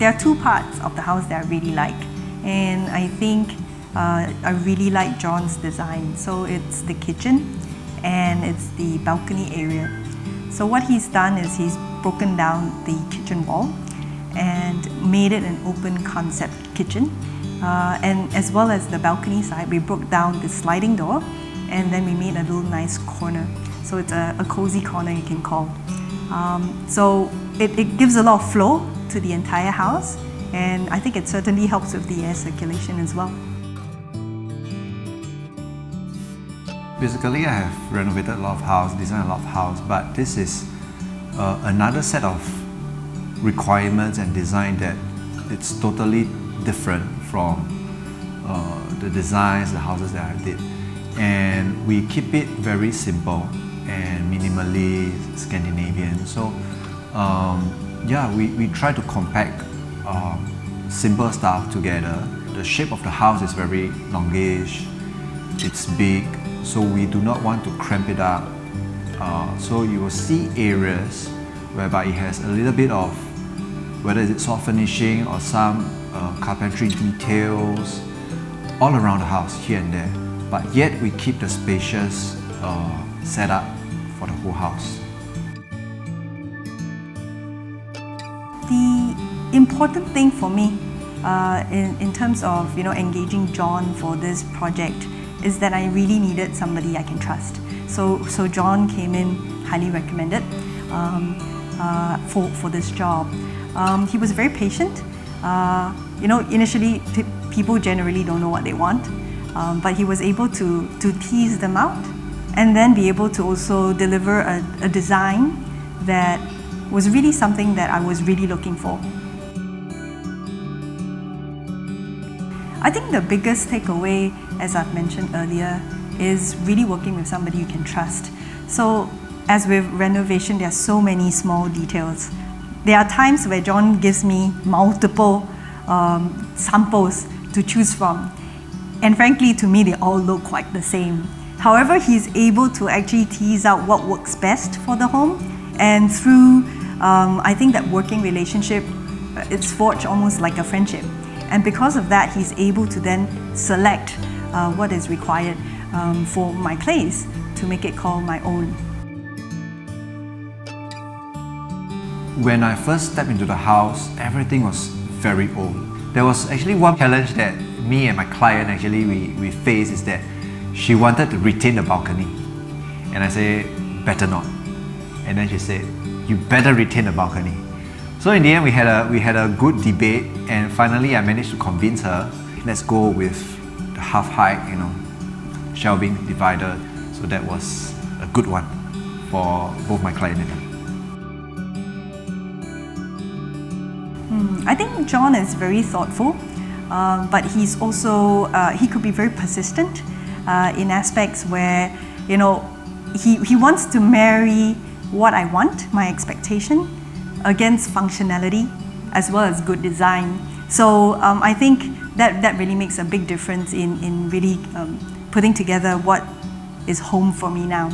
there are two parts of the house that I really like, and I think I really like John's design. So it's the kitchen and it's the balcony area. So what he's done is he's broken down the kitchen wall and made it an open concept kitchen. And as well as the balcony side, we broke down the sliding door and then we made a little nice corner. So it's a cozy corner, you can call. So it gives a lot of flow to the entire house, and I think it certainly helps with the air circulation as well. Basically, I have renovated a lot of house, designed a lot of house, but this is another set of requirements and design that it's totally different from the designs, the houses that I did. And we keep it very simple and minimally Scandinavian. So yeah, we try to compact simple stuff together. The shape of the house is very longish, it's big, so we do not want to cramp it up. So you will see areas whereby it has a little bit of, whether it's soft finishing or some carpentry details all around the house here and there, but yet we keep the spacious setup for the whole house. The important thing for me in terms of engaging John for this project is that I really needed somebody I can trust. So John came in highly recommended for this job. He was very patient. Initially people generally don't know what they want, but he was able to tease them out and then be able to also deliver a design that was really something that I was really looking for. I think the biggest takeaway, as I've mentioned earlier, is really working with somebody you can trust. So as with renovation, there are so many small details. There are times where John gives me multiple samples to choose from. And frankly, to me, they all look quite the same. However, he's able to actually tease out what works best for the home. And through, I think that working relationship, it's forged almost like a friendship. And because of that, he's able to then select what is required for my place to make it call my own. When I first stepped into the house, everything was very old. There was actually one challenge that me and my client actually we faced, is that she wanted to retain the balcony. And I said, better not. And then she said, you better retain the balcony. So in the end, we had a good debate, and finally I managed to convince her, let's go with the half height, shelving divider. So that was a good one for both my client and I. I think John is very thoughtful, but he's also, he could be very persistent in aspects where, he wants to marry what I want, my expectation, against functionality as well as good design. So I think that really makes a big difference in really putting together what is home for me now.